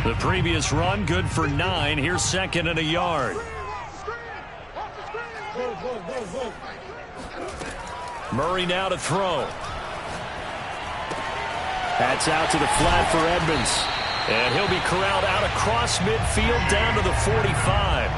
The previous run good for 9. Here's second and a yard. Murray now to throw. That's out to the flat for Edmonds. And he'll be corralled out across midfield down to the 45.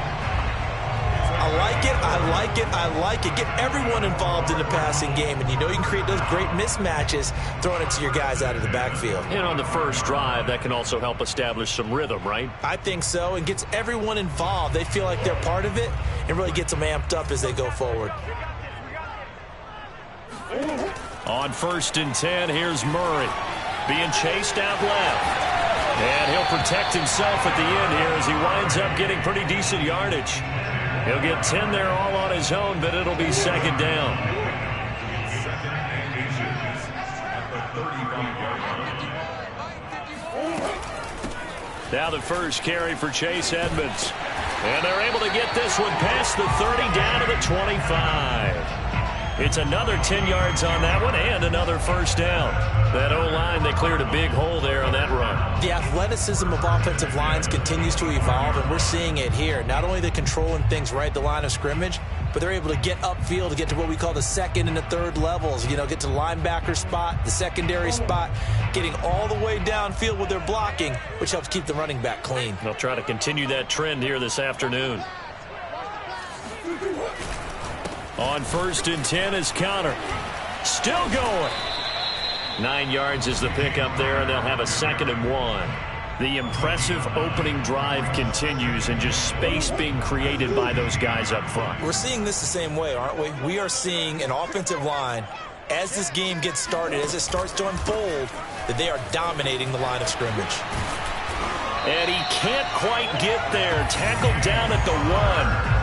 I like it, I like it, I like it. Get everyone involved in the passing game, and you know you can create those great mismatches throwing it to your guys out of the backfield. And on the first drive, that can also help establish some rhythm, right? I think so, and gets everyone involved. They feel like they're part of it and really gets them amped up as they go forward. On 1st and 10, here's Murray being chased out left. And he'll protect himself at the end here as he winds up getting pretty decent yardage. He'll get 10 there all on his own, but it'll be second down. Now the first carry for Chase Edmonds. And they're able to get this one past the 30 down to the 25. It's another 10 yards on that one and another first down. That O-line, they cleared a big hole there on that run. The athleticism of offensive lines continues to evolve, and we're seeing it here. Not only are they controlling things right at the line of scrimmage, but they're able to get upfield to get to what we call the second and the third levels. You know, get to the linebacker spot, the secondary spot, getting all the way downfield with their blocking, which helps keep the running back clean. They'll try to continue that trend here this afternoon. On 1st and 10 is Connor. Still going. 9 yards is the pickup there, and they'll have a 2nd and 1. The impressive opening drive continues, and just space being created by those guys up front. We're seeing this the same way, aren't we? We are seeing an offensive line, as this game gets started, as it starts to unfold, that they are dominating the line of scrimmage. And he can't quite get there. Tackled down at the 1.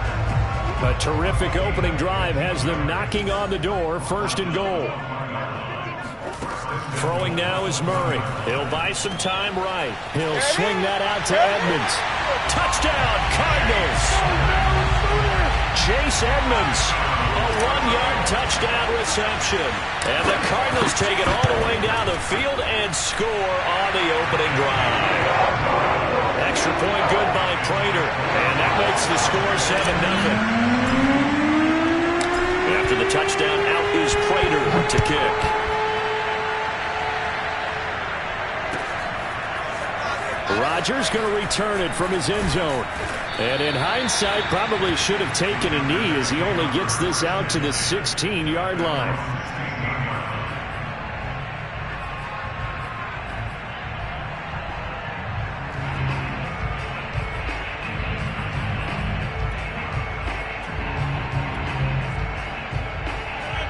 A terrific opening drive has them knocking on the door. 1st and goal. Throwing now is Murray. He'll buy some time right. He'll swing that out to Edmonds. Touchdown, Cardinals! Chase Edmonds, a 1-yard touchdown reception. And the Cardinals take it all the way down the field and score on the opening drive. Extra point good by Prater. And that makes the score 7-0. After the touchdown, out is Prater to kick. Rodgers going to return it from his end zone. And in hindsight, probably should have taken a knee as he only gets this out to the 16-yard line.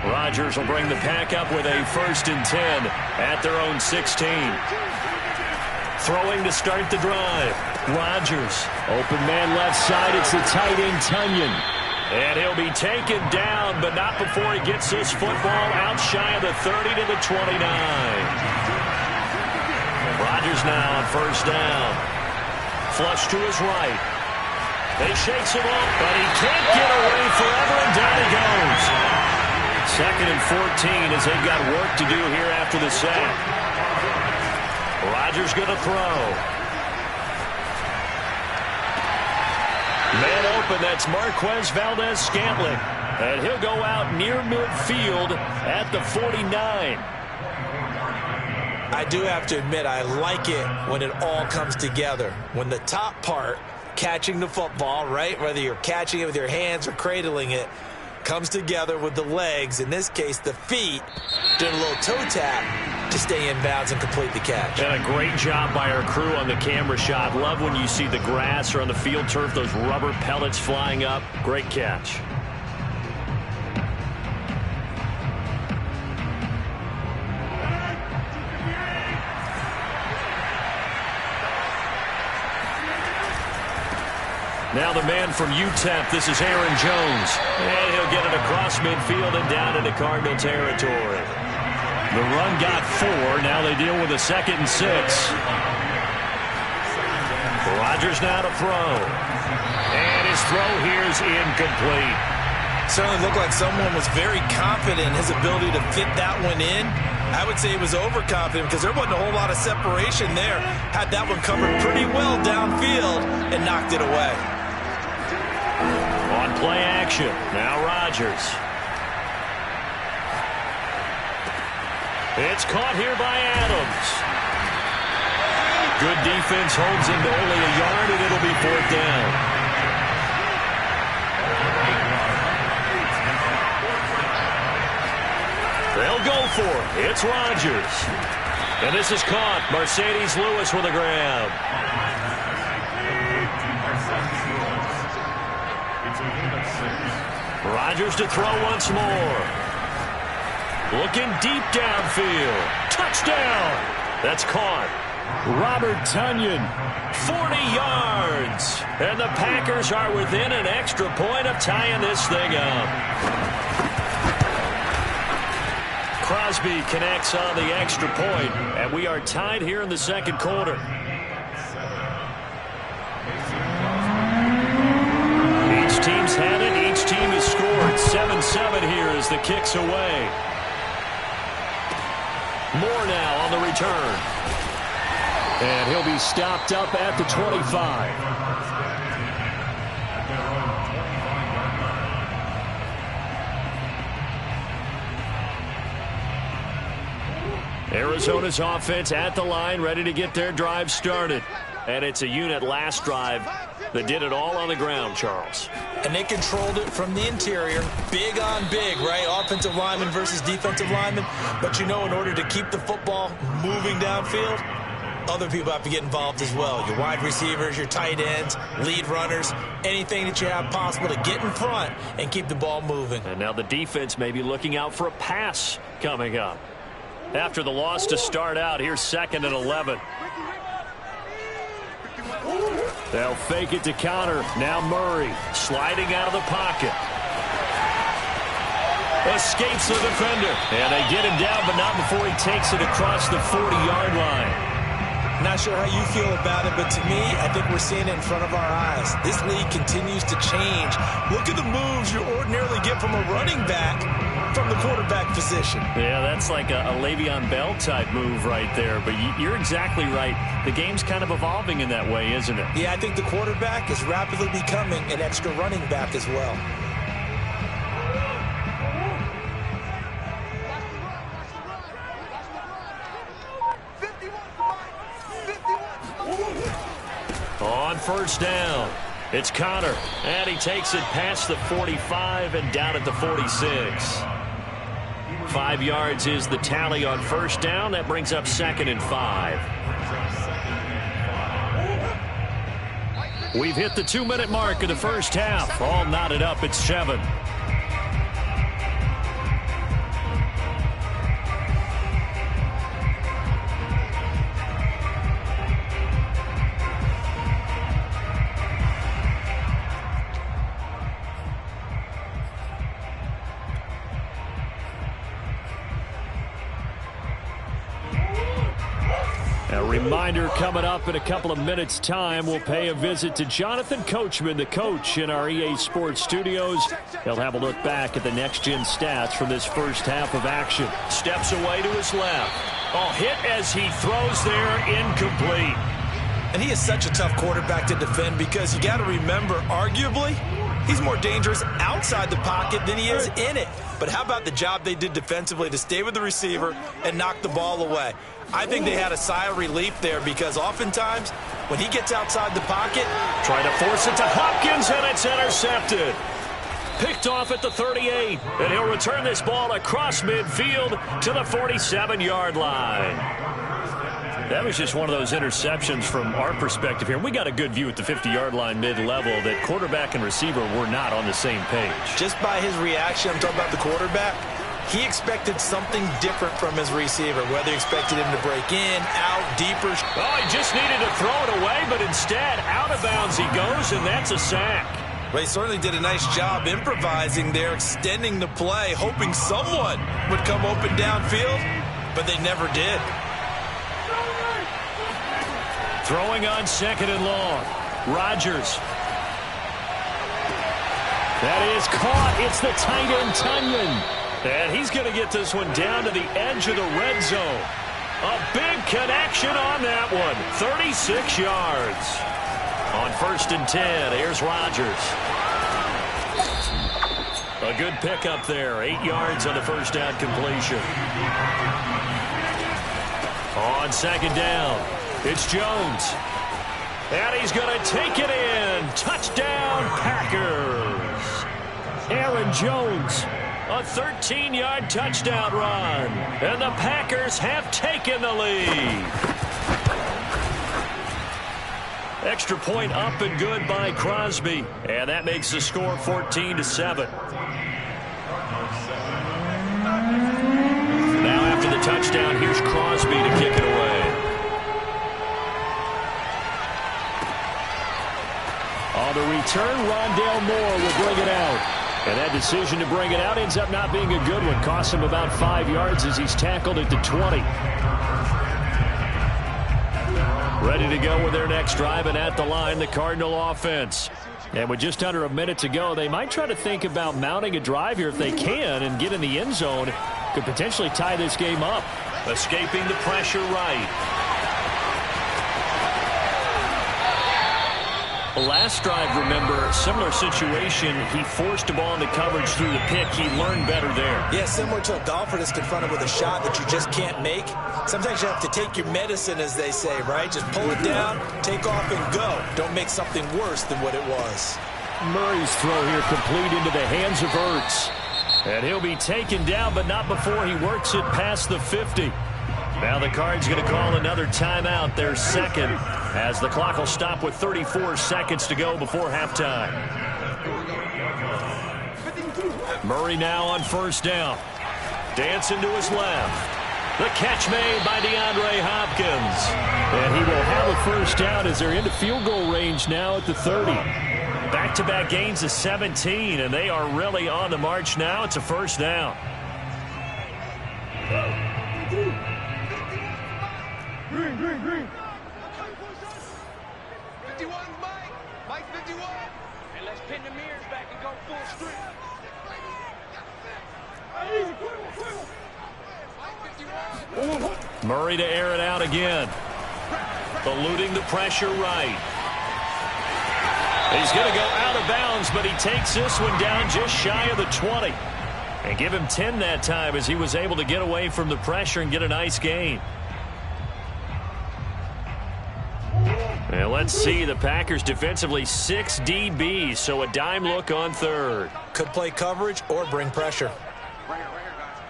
Rodgers will bring the pack up with a 1st and 10 at their own 16. Throwing to start the drive. Rodgers. Open man left side. It's the tight end, Tunyon. And he'll be taken down, but not before he gets this football out shy of the 30 to the 29. Rodgers now on 1st down. Flush to his right. They shakes him off, but he can't get away forever, and down he goes. 2nd and 14 as they've got work to do here after the sack. Rodgers going to throw. Man open, that's Marquez Valdez-Scantling. And he'll go out near midfield at the 49. I do have to admit, I like it when it all comes together. When the top part, catching the football, right, whether you're catching it with your hands or cradling it, comes together with the legs, in this case the feet, doing a little toe tap to stay in bounds and complete the catch. And a great job by our crew on the camera shot. Love when you see the grass or on the field turf, those rubber pellets flying up. Great catch. Now the man from UTEP, this is Aaron Jones. And he'll get it across midfield and down into Cardinal territory. The run got 4. Now they deal with a 2nd and 6. Rodgers now to throw. And his throw here is incomplete. Certainly looked like someone was very confident in his ability to fit that one in. I would say he was overconfident because there wasn't a whole lot of separation there. Had that one covered pretty well downfield and knocked it away. On play action, now Rodgers. It's caught here by Adams. Good defense holds him to only a yard, and it'll be 4th down. They'll go for it. It's Rodgers. And this is caught. Mercedes Lewis with a grab. Rodgers to throw once more. Looking deep downfield. Touchdown. That's caught. Robert Tonyan, 40 yards. And the Packers are within an extra point of tying this thing up. Crosby connects on the extra point, and we are tied here in the second quarter. Each team's had it. Each team has scored. 7-7 here as the kick's away. Moore now on the return. And he'll be stopped up at the 25. Arizona's offense at the line, ready to get their drive started. And it's a unit last drive that did it all on the ground, Charles. And they controlled it from the interior. Big on big, right? Offensive lineman versus defensive lineman. But you know, in order to keep the football moving downfield, other people have to get involved as well. Your wide receivers, your tight ends, lead runners, anything that you have possible to get in front and keep the ball moving. And now the defense may be looking out for a pass coming up. After the loss to start out, here's 2nd and 11. They'll fake it to counter. Now Murray sliding out of the pocket. Escapes the defender. And they get him down, but not before he takes it across the 40-yard line. Not sure how you feel about it, but to me, I think we're seeing it in front of our eyes. This league continues to change. Look at the moves you ordinarily get from a running back from the quarterback position. Yeah, that's like a Le'Veon Bell type move right there. But you're exactly right. The game's kind of evolving in that way, isn't it? Yeah, I think the quarterback is rapidly becoming an extra running back as well. On 1st down, it's Connor, and he takes it past the 45 and down at the 46. 5 yards is the tally on 1st down. That brings up 2nd and 5. We've hit the 2-minute mark of the first half. All knotted up at 7. Reminder coming up in a couple of minutes' time. We'll pay a visit to Jonathan Coachman, the coach in our EA Sports studios. He'll have a look back at the next-gen stats from this first half of action. Steps away to his left. Oh, hit as he throws there, incomplete. And he is such a tough quarterback to defend because you got to remember, arguably, he's more dangerous outside the pocket than he is in it. But how about the job they did defensively to stay with the receiver and knock the ball away? I think they had a sigh of relief there because oftentimes when he gets outside the pocket, trying to force it to Hopkins, and it's intercepted. Picked off at the 38, and he'll return this ball across midfield to the 47-yard line. That was just one of those interceptions from our perspective here. We got a good view at the 50-yard line mid-level that quarterback and receiver were not on the same page. Just by his reaction, I'm talking about the quarterback, he expected something different from his receiver, whether he expected him to break in, out, deeper. Oh, he just needed to throw it away, but instead, out of bounds he goes, and that's a sack. Well, he certainly did a nice job improvising there, extending the play, hoping someone would come open downfield, but they never did. Throwing on 2nd and long. Rodgers. That is caught. It's the tight end, Tunyon. And he's going to get this one down to the edge of the red zone. A big connection on that one. 36 yards. On 1st and 10, here's Rodgers. A good pickup there. 8 yards on the first down completion. On 2nd down, it's Jones. And he's going to take it in. Touchdown, Packers. Aaron Jones, a 13-yard touchdown run. And the Packers have taken the lead. Extra point up and good by Crosby. And that makes the score 14-7. Now after the touchdown, here's Crosby to kick it away. On the return, Rondale Moore will bring it out. And that decision to bring it out ends up not being a good one. Costs him about 5 yards as he's tackled at the 20. Ready to go with their next drive, and at the line, the Cardinal offense. And with just under a minute to go, they might try to think about mounting a drive here if they can and get in the end zone. Could potentially tie this game up. Escaping the pressure right. Last drive, remember, similar situation. He forced the ball into coverage through the pick. He learned better there. Yeah, similar to a golfer that's confronted with a shot that you just can't make. Sometimes you have to take your medicine, as they say, right? Just pull it down, take off, and go. Don't make something worse than what it was. Murray's throw here complete into the hands of Ertz. And he'll be taken down, but not before he works it past the 50. Now the Cards going to call another timeout, their second, as the clock will stop with 34 seconds to go before halftime. Murray now on 1st down. Dancing to his left. The catch made by DeAndre Hopkins. And he will have a 1st down as they're into field goal range now at the 30. Back-to-back gains of 17, and they are really on the march now. It's a 1st down. Green. 51, Mike 51. And let's pin the mirrors back and go full street. Murray to air it out again. Eluding the pressure right. He's going to go out of bounds, but he takes this one down just shy of the 20. And give him 10 that time as he was able to get away from the pressure and get a nice gain. And let's see, the Packers defensively 6 DBs, so a dime look on 3rd. Could play coverage or bring pressure. Right here, guys.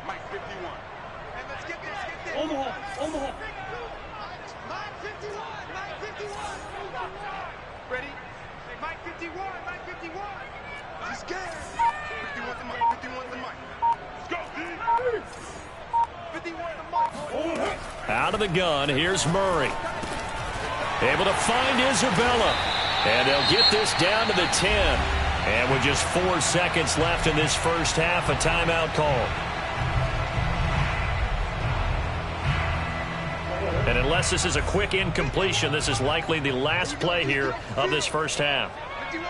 Mike 51. And let's get this. Omaha. Mike 51. Ready? Mike 51. He's scared. 51 to Mike. Let's go, D. 51 to Mike. Out of the gun, here's Murray. Able to find Isabella. And they'll get this down to the 10. And with just 4 seconds left in this first half, a timeout call. And unless this is a quick incompletion, this is likely the last play here of this first half. 51,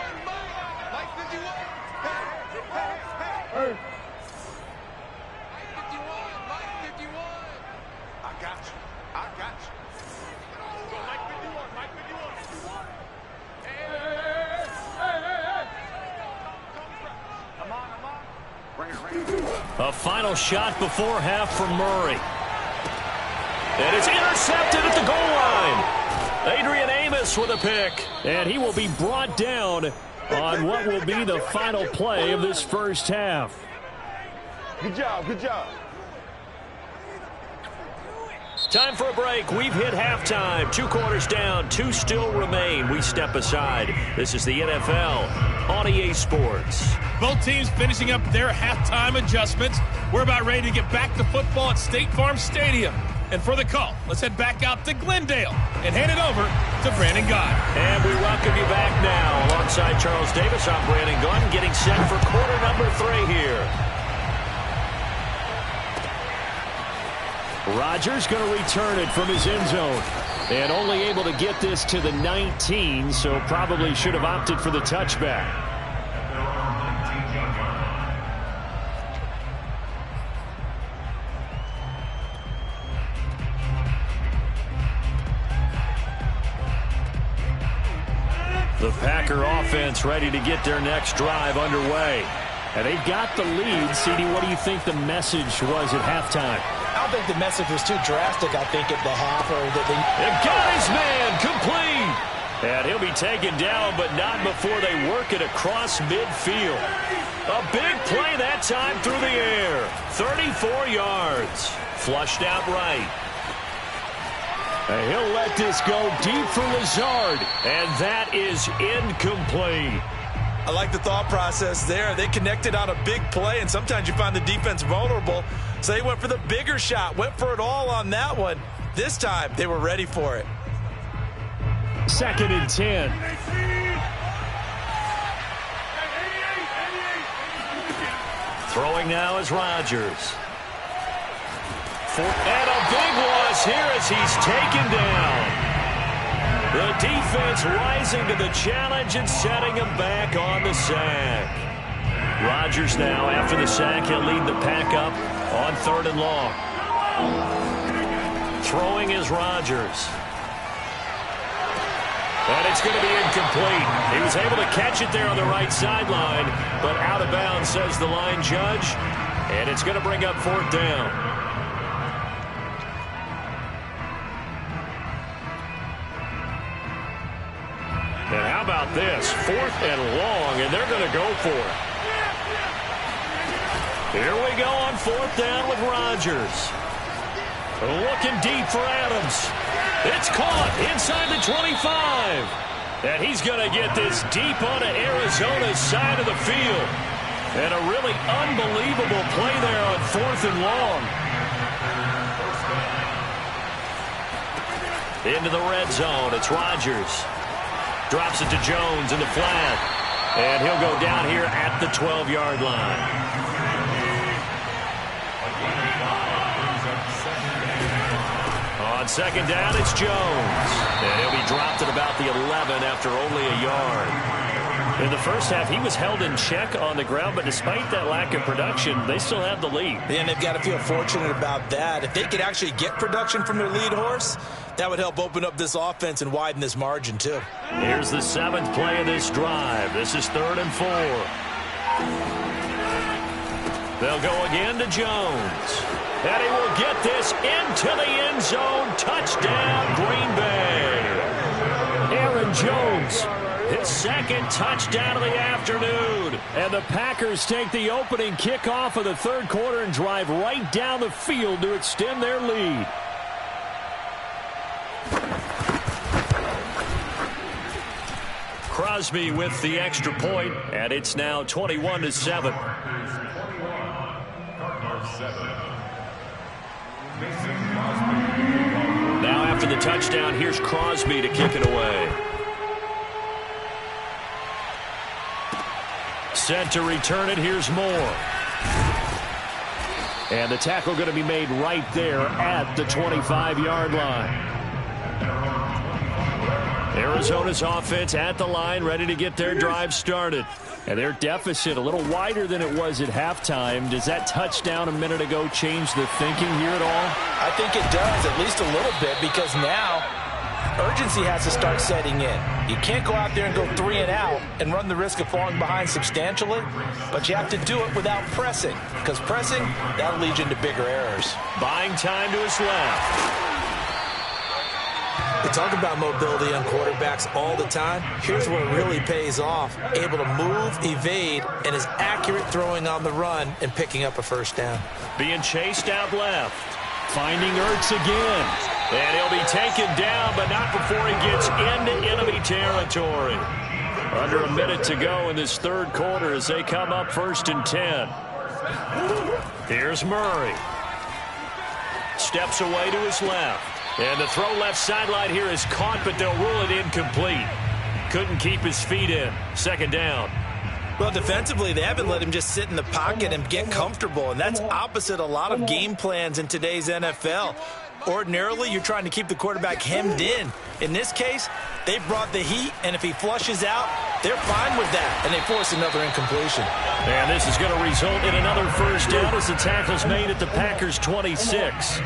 Mike 51. Hey. Mike 51. I got you. A final shot before half from Murray. And it's intercepted at the goal line. Adrian Amos with a pick. And he will be brought down on what will be the final play of this first half. Good job. Time for a break. We've hit halftime. 2 quarters down. 2 still remain. We step aside. This is the NFL on EA Sports. Both teams finishing up their halftime adjustments. We're about ready to get back to football at State Farm Stadium. And for the call, let's head back out to Glendale and hand it over to Brandon Gaudin. And we welcome you back now. Alongside Charles Davis, I'm Brandon Gaudin, getting set for quarter number 3 here. Rodgers going to return it from his end zone. And only able to get this to the 19, so probably should have opted for the touchback. The Packer offense ready to get their next drive underway. And they've got the lead. CD, what do you think the message was at halftime? I don't think the message was too drastic, I think, at the half. It got his man complete. And he'll be taken down, but not before they work it across midfield. A big play that time through the air. 34 yards. Flushed out right. And he'll let this go deep for Lazard. And that is incomplete. I like the thought process there. They connected on a big play, and sometimes you find the defense vulnerable. So they went for the bigger shot, went for it all on that one. This time, they were ready for it. 2nd and 10. Throwing now is Rodgers. And a big loss here as he's taken down. The defense rising to the challenge and setting him back on the sack. Rodgers now, after the sack, he'll lead the pack up on 3rd and long. Throwing is Rodgers. And it's going to be incomplete. He was able to catch it there on the right sideline, but out of bounds, says the line judge. And it's going to bring up 4th down. And how about this? 4th and long, and they're going to go for it. Here we go on 4th down with Rodgers. Looking deep for Adams. It's caught inside the 25. And he's going to get this deep onto Arizona's side of the field. And a really unbelievable play there on 4th and long. Into the red zone. It's Rodgers. Drops it to Jones in the flat. And he'll go down here at the 12-yard line. On 2nd down, it's Jones. And he'll be dropped at about the 11 after only a yard. In the first half, he was held in check on the ground, but despite that lack of production, they still have the lead. And they've got to feel fortunate about that. If they could actually get production from their lead horse, that would help open up this offense and widen this margin, too. Here's the 7th play of this drive. This is 3rd and 4. They'll go again to Jones. And he will get this into the end zone. Touchdown, Green Bay. Aaron Jones. His 2nd touchdown of the afternoon. And the Packers take the opening kickoff of the 3rd quarter and drive right down the field to extend their lead. Crosby with the extra point, and it's now 21-7. Now after the touchdown, here's Crosby to kick it away. Set to return it, here's Moore. And the tackle going to be made right there at the 25-yard line. Arizona's offense at the line, ready to get their drive started. And their deficit a little wider than it was at halftime. Does that touchdown a minute ago change the thinking here at all? I think it does, at least a little bit, because now urgency has to start setting in. You can't go out there and go 3 and out and run the risk of falling behind substantially, but you have to do it without pressing, because pressing, that'll lead you into bigger errors. Buying time to his left. We talk about mobility on quarterbacks all the time. Here's where it really pays off. Able to move, evade, and is accurate throwing on the run and picking up a 1st down. Being chased out left. Finding Ertz again. And he'll be taken down, but not before he gets into enemy territory. Under a minute to go in this 3rd quarter as they come up 1st and 10. Here's Murray. Steps away to his left. And the throw left sideline here is caught, but they'll rule it incomplete. Couldn't keep his feet in. 2nd down. Well, defensively, they haven't let him just sit in the pocket and get comfortable, and that's opposite a lot of game plans in today's NFL. Ordinarily, you're trying to keep the quarterback hemmed in. In this case, they brought the heat, and if he flushes out, they're fine with that, and they force another incompletion. And this is going to result in another 1st down as the tackle's made at the Packers' 26.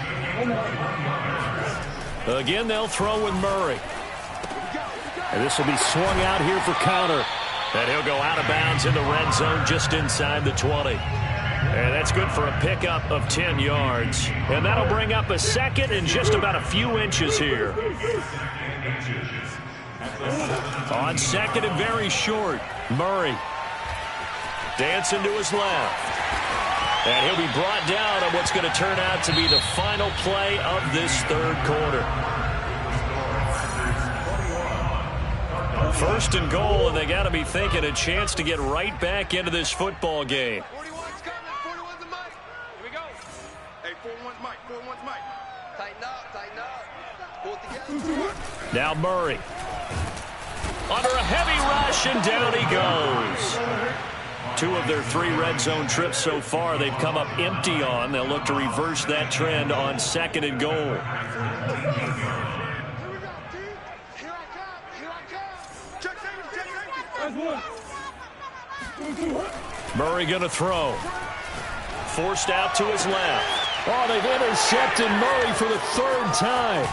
Again, they'll throw with Murray. And this will be swung out here for counter. And he'll go out of bounds in the red zone just inside the 20. And that's good for a pickup of 10 yards. And that'll bring up a second and just about a few inches here. On second and very short, Murray. Dancing to his left. And he'll be brought down on what's going to turn out to be the final play of this third quarter. First and goal, and they got to be thinking a chance to get right back into this football game. 41's coming. 41's a Mike. Here we go. Hey, 41's Mike. 41's Mike. Tighten up. Tighten up. Pull it together. Now Murray. Under a heavy rush, and down he goes. 2 of their 3 red zone trips so far they've come up empty on. They'll look to reverse that trend on second and goal. Here we go, dude. Here I come. Here I come. Check safety. Murray going to throw. Forced out to his left. Oh, they've intercepted Murray for the 3rd time.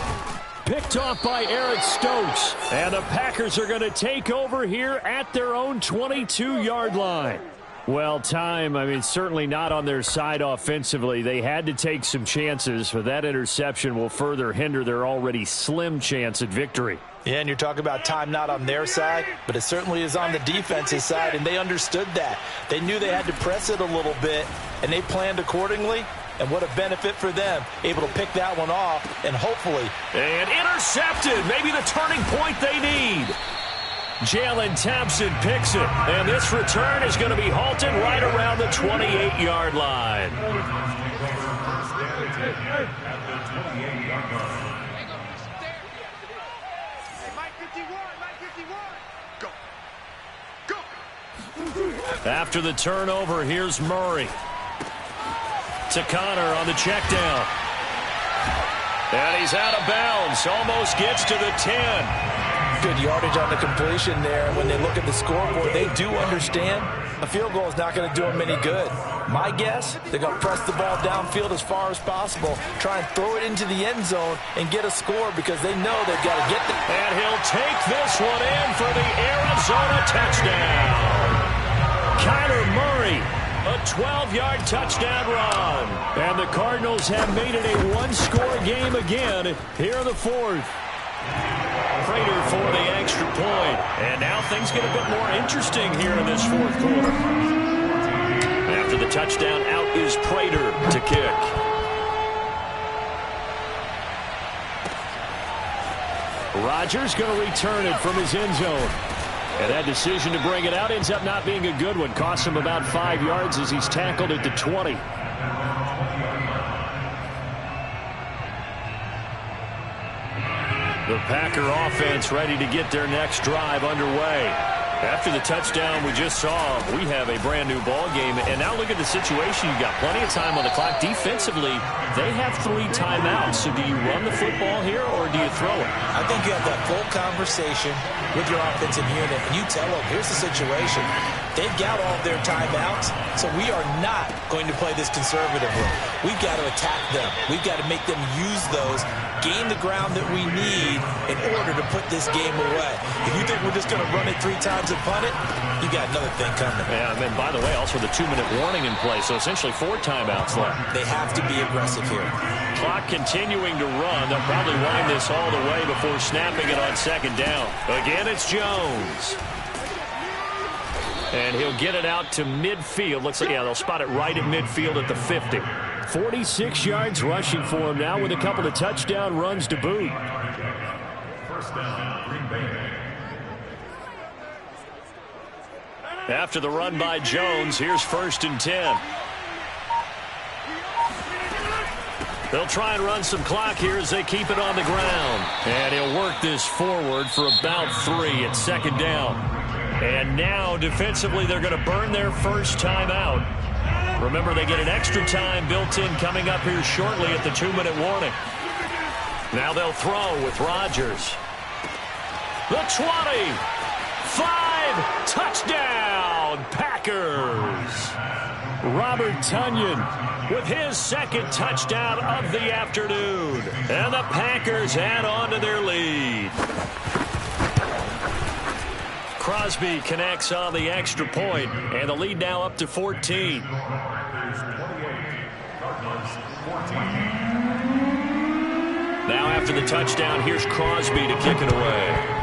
Picked off by Eric Stokes. And the Packers are going to take over here at their own 22-yard line. Well, certainly not on their side offensively. They had to take some chances, but that interception will further hinder their already slim chance at victory. Yeah, and you're talking about time not on their side, but it certainly is on the defense's side, and they understood that. They knew they had to press it a little bit, and they planned accordingly. And what a benefit for them, able to pick that one off, and hopefully. And intercepted, maybe the turning point they need. Jalen Thompson picks it, and this return is going to be halted right around the 28-yard line. After the turnover, here's Murray. To Connor on the check down. And he's out of bounds. Almost gets to the 10. Good yardage on the completion there. When they look at the scoreboard, they do understand a field goal is not going to do them any good. My guess, they're going to press the ball downfield as far as possible, try and throw it into the end zone and get a score because they know they've got to get the... And he'll take this one in for the Arizona touchdown. Kyler Murray. A 12-yard touchdown run. And the Cardinals have made it a one-score game again here in the 4th. Prater for the extra point. And now things get a bit more interesting here in this 4th quarter. After the touchdown, out is Prater to kick. Rodgers going to return it from his end zone. And that decision to bring it out ends up not being a good one. Costs him about 5 yards as he's tackled at the 20. The Packer offense ready to get their next drive underway. After the touchdown we just saw, we have a brand new ball game. And now look at the situation. You've got plenty of time on the clock. Defensively, they have 3 timeouts. So do you run the football here or do you throw it? I think you have that full conversation with your offensive unit, and you tell them, here's the situation. They've got all of their timeouts, so we are not going to play this conservatively. We've got to attack them. We've got to make them use those, gain the ground that we need in order to put this game away. If you think we're just going to run it 3 times and punt it, you got another thing coming. Yeah, and then, by the way, also the 2-minute warning in play, so essentially 4 timeouts left. They have to be aggressive here. Clock continuing to run. They'll probably wind this all the way before snapping it on second down. Again, it's Jones. And he'll get it out to midfield. Looks like, yeah, they'll spot it right at midfield at the 50. 46 yards rushing for him now with a couple of touchdown runs to boot. First down, Green Bay. After the run by Jones, here's 1st and 10. They'll try and run some clock here as they keep it on the ground. And he'll work this forward for about 3 at second down. And now, defensively, they're going to burn their first timeout. Remember, they get an extra time built in coming up here shortly at the 2-minute warning. Now they'll throw with Rodgers. The 20. 5. Touchdown, Packers. Robert Tonyan with his 2nd touchdown of the afternoon. And the Packers add on to their lead. Crosby connects on the extra point, and the lead now up to 14. Now after the touchdown, here's Crosby to kick it away.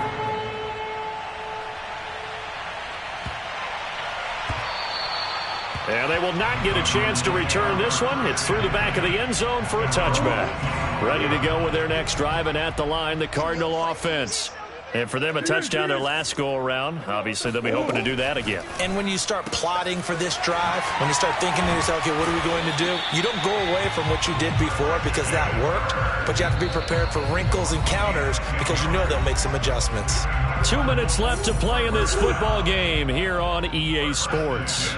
And they will not get a chance to return this one. It's through the back of the end zone for a touchback. Ready to go with their next drive, and at the line, the Cardinal offense. And for them, a touchdown their last go-around. Obviously, they'll be hoping to do that again. And when you start plotting for this drive, when you start thinking to yourself, okay, what are we going to do? You don't go away from what you did before because that worked, but you have to be prepared for wrinkles and counters because you know they'll make some adjustments. 2 minutes left to play in this football game here on EA Sports.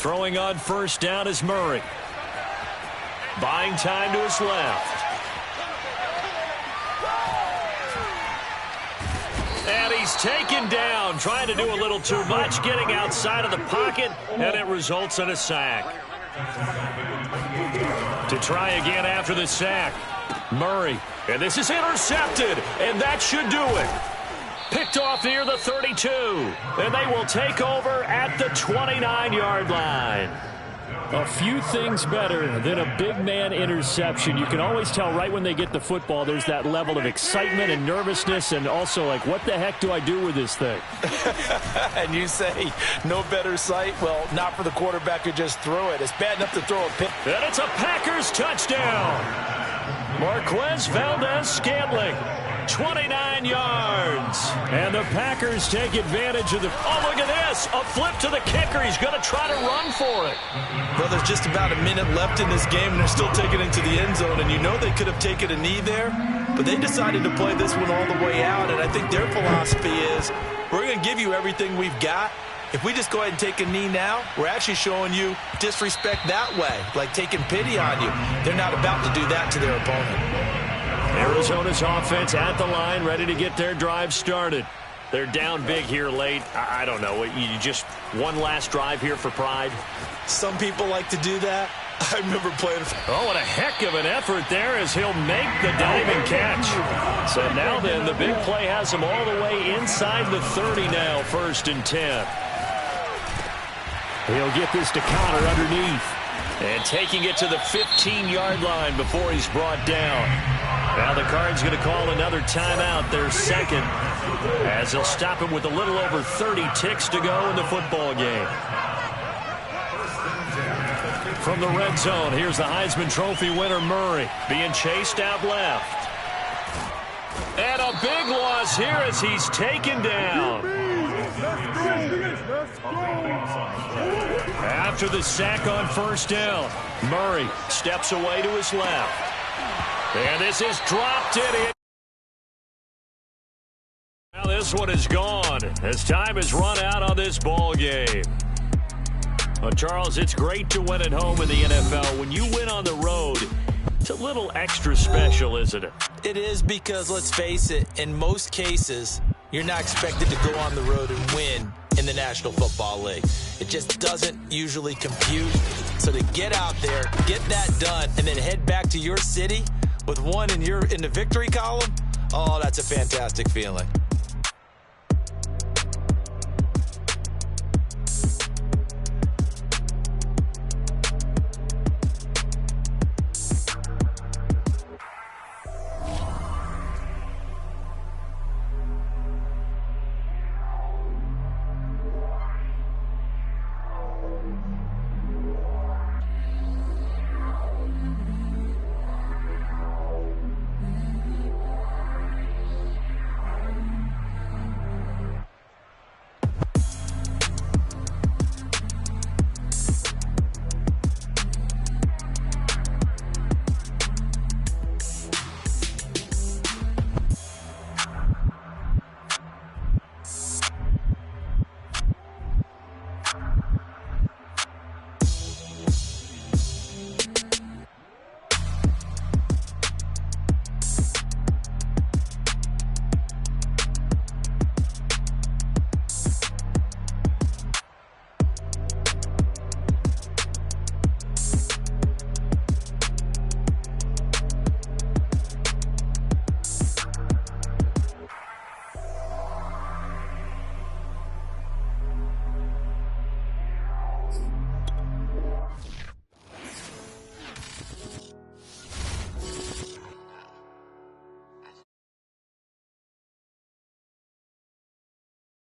Throwing on first down is Murray. Buying time to his left. And he's taken down, trying to do a little too much, getting outside of the pocket, and it results in a sack. To try again after the sack, Murray. And this is intercepted, and that should do it. Picked off near the 32, and they will take over at the 29-yard line. A few things better than a big man interception. You can always tell right when they get the football, there's that level of excitement and nervousness, and also like, what the heck do I do with this thing? And you say, no better sight? Well, not for the quarterback who just threw it. It's bad enough to throw a pick. And it's a Packers touchdown. Marquez Valdez-Scantling. 29 yards. And the Packers take advantage of the... Oh, look at this. A flip to the kicker. He's going to try to run for it. Well, there's just about a minute left in this game, and they're still taking it into the end zone. And you know they could have taken a knee there, but they decided to play this one all the way out. And I think their philosophy is, we're going to give you everything we've got. If we just go ahead and take a knee now, we're actually showing you disrespect that way, like taking pity on you. They're not about to do that to their opponent. Arizona's offense at the line, ready to get their drive started. They're down big here late. I don't know. You just one last drive here for pride? Some people like to do that. I remember playing. Oh, and a heck of an effort there as he'll make the diving catch. So now then, the big play has him all the way inside the 30 now, 1st and 10. He'll get this to counter underneath. And taking it to the 15-yard line before he's brought down. Now the Cards going to call another timeout, their second, as they'll stop him with a little over 30 ticks to go in the football game. From the red zone, here's the Heisman Trophy winner, Murray, being chased out left. And a big loss here as he's taken down. After the sack on first down, Murray steps away to his left. And this is dropped in. Now this one is gone as time has run out on this ball game. Well, Charles, it's great to win at home in the NFL. When you win on the road, it's a little extra special, isn't it? It is because, let's face it, in most cases, you're not expected to go on the road and win in the National Football League. It just doesn't usually compute. So to get out there, get that done, and then head back to your city with one in the victory column, oh, that's a fantastic feeling.